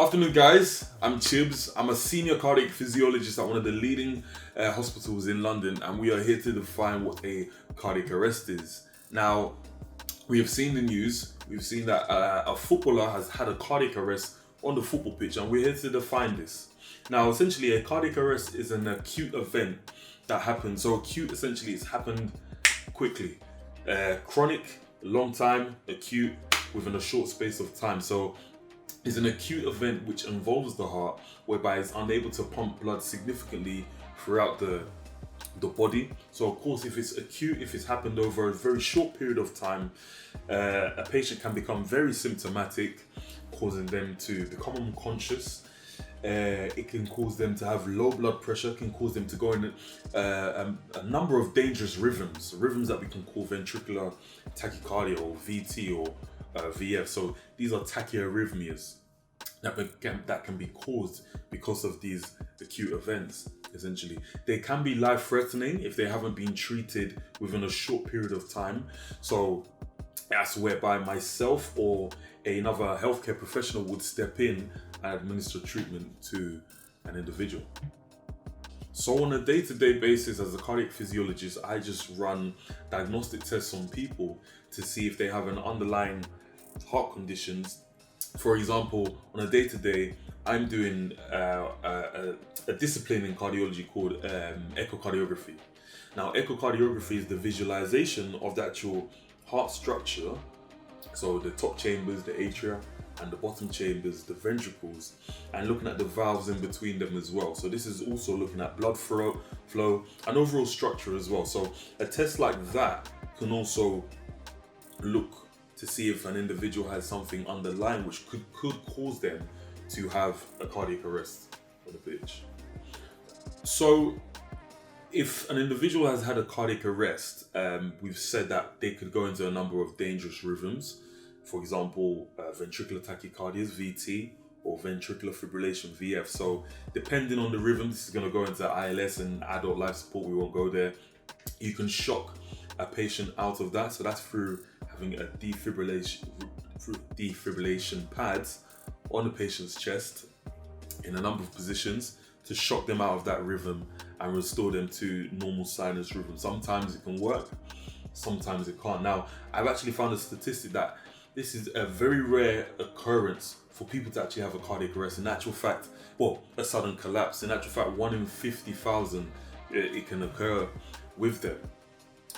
Afternoon, guys. I'm Chibs. I'm a senior cardiac physiologist at one of the leading hospitals in London, and we are here to define what a cardiac arrest is. Now, we have seen the news. We've seen that a footballer has had a cardiac arrest on the football pitch, and we're here to define this. Now, essentially, a cardiac arrest is an acute event that happens. So acute, essentially, it's happened quickly. Chronic, long time. Acute, within a short space of time. So is an acute event which involves the heart, whereby it's unable to pump blood significantly throughout the body. So of course, if it's acute, if it's happened over a very short period of time, a patient can become very symptomatic, causing them to become unconscious. It can cause them to have low blood pressure, can cause them to go in a number of dangerous rhythms that we can call ventricular tachycardia or VT or VF. So these are tachyarrhythmias that can be caused because of these acute events. Essentially, they can be life-threatening if they haven't been treated within a short period of time. So that's whereby myself or another healthcare professional would step in and administer treatment to an individual. So on a day-to-day basis, as a cardiac physiologist, I just run diagnostic tests on people to see if they have an underlying heart conditions. For example, on a day-to-day, I'm doing a discipline in cardiology called echocardiography. Now, echocardiography is the visualization of the actual heart structure. So the top chambers, the atria, and the bottom chambers, the ventricles, and looking at the valves in between them as well. So this is also looking at blood flow and overall structure as well. So a test like that can also look to see if an individual has something underlying which could cause them to have a cardiac arrest on the pitch. So if an individual has had a cardiac arrest, we've said that they could go into a number of dangerous rhythms. For example, ventricular tachycardias, VT, or ventricular fibrillation, VF. So depending on the rhythm, this is going to go into ILS and adult life support. We won't go there. You can shock a patient out of that. So that's through having a defibrillation pads on the patient's chest in a number of positions to shock them out of that rhythm and restore them to normal sinus rhythm. Sometimes it can work, sometimes it can't. Now, I've actually found a statistic that this is a very rare occurrence for people to actually have a cardiac arrest. In actual fact, a sudden collapse. In actual fact, 1 in 50,000 it can occur with them.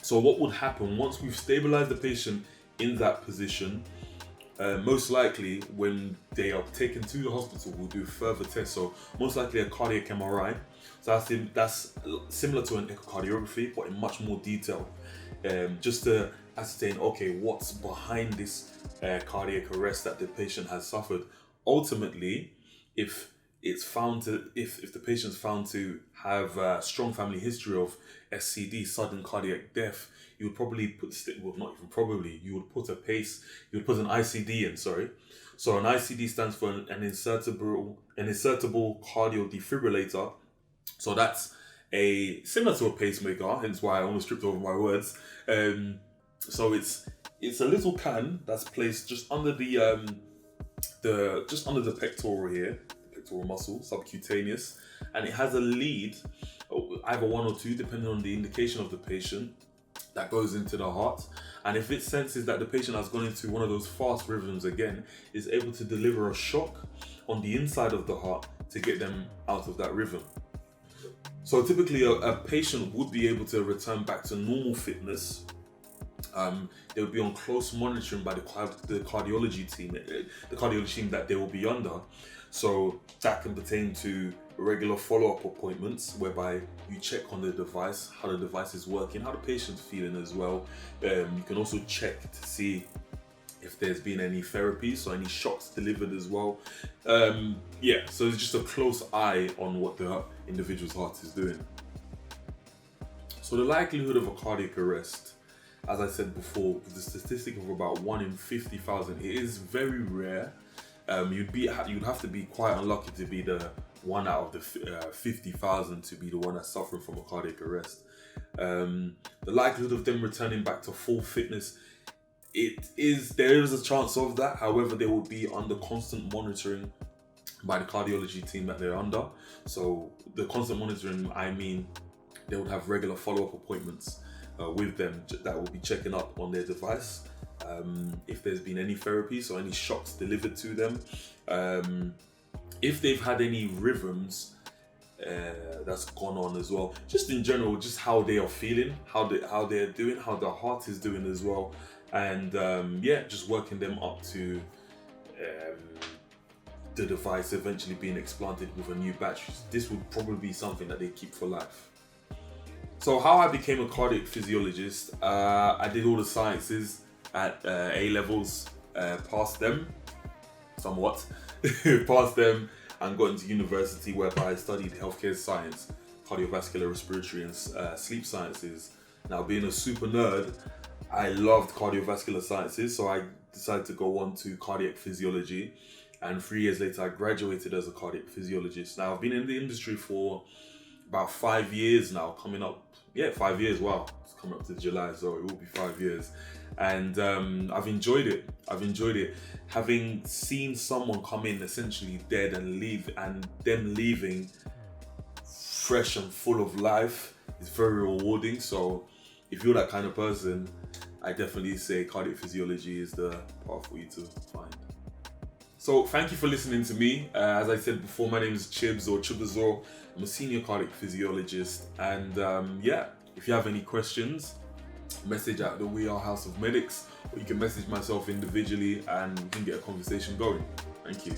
So what would happen once we've stabilized the patient in that position? Most likely, when they are taken to the hospital, we'll do further tests. So most likely a cardiac MRI. So that's similar to an echocardiography, but in much more detail, just to ascertain, okay, what's behind this cardiac arrest that the patient has suffered. Ultimately, if the patient's found to have a strong family history of SCD, sudden cardiac death, you would probably you would put an ICD in, sorry. So an ICD stands for an insertable cardio defibrillator. So that's similar to a pacemaker, hence why I almost tripped over my words. So it's a little can that's placed just under the pectoral here, the pectoral muscle, subcutaneous, and it has a lead, either 1 or 2, depending on the indication of the patient, that goes into the heart. And if it senses that the patient has gone into one of those fast rhythms again, is able to deliver a shock on the inside of the heart to get them out of that rhythm. So typically a patient would be able to return back to normal fitness. They would be on close monitoring by the cardiology team that they will be under. So that can pertain to regular follow-up appointments, whereby you check on the device, how the device is working, how the patient's feeling as well. You can also check to see if there's been any therapy, so any shocks delivered as well. So it's just a close eye on what the individual's heart is doing. So the likelihood of a cardiac arrest, as I said before, with the statistic of about 1 in 50,000, it is very rare. You'd have to be quite unlucky to be the 1 out of the 50,000 to be the one that's suffering from a cardiac arrest. The likelihood of them returning back to full fitness, there is a chance of that. However, they will be under constant monitoring by the cardiology team that they're under. So the constant monitoring, I mean, they would have regular follow-up appointments with them that will be checking up on their device. If there's been any therapies or any shocks delivered to them, if they've had any rhythms that's gone on as well, just in general, just how they are feeling, how they're doing, how their heart is doing as well, and just working them up to the device eventually being explanted with a new battery. This would probably be something that they keep for life. So how I became a cardiac physiologist, I did all the sciences at A levels, passed them somewhat, passed them, and got into university where I studied healthcare science, cardiovascular, respiratory, and sleep sciences. Now, being a super nerd, I loved cardiovascular sciences, so I decided to go on to cardiac physiology. And 3 years later, I graduated as a cardiac physiologist. Now, I've been in the industry for about 5 years now, coming up. Yeah, 5 years. Wow, it's coming up to July, so it will be 5 years. And I've enjoyed it. Having seen someone come in essentially dead and leave, and them leaving fresh and full of life is very rewarding. So if you're that kind of person, I definitely say cardiac physiology is the path for you to find. So thank you for listening to me. As I said before, my name is Chibuzor. I'm a senior cardiac physiologist, and if you have any questions, message at the We Are House of Medics, or you can message myself individually and we can get a conversation going. Thank you.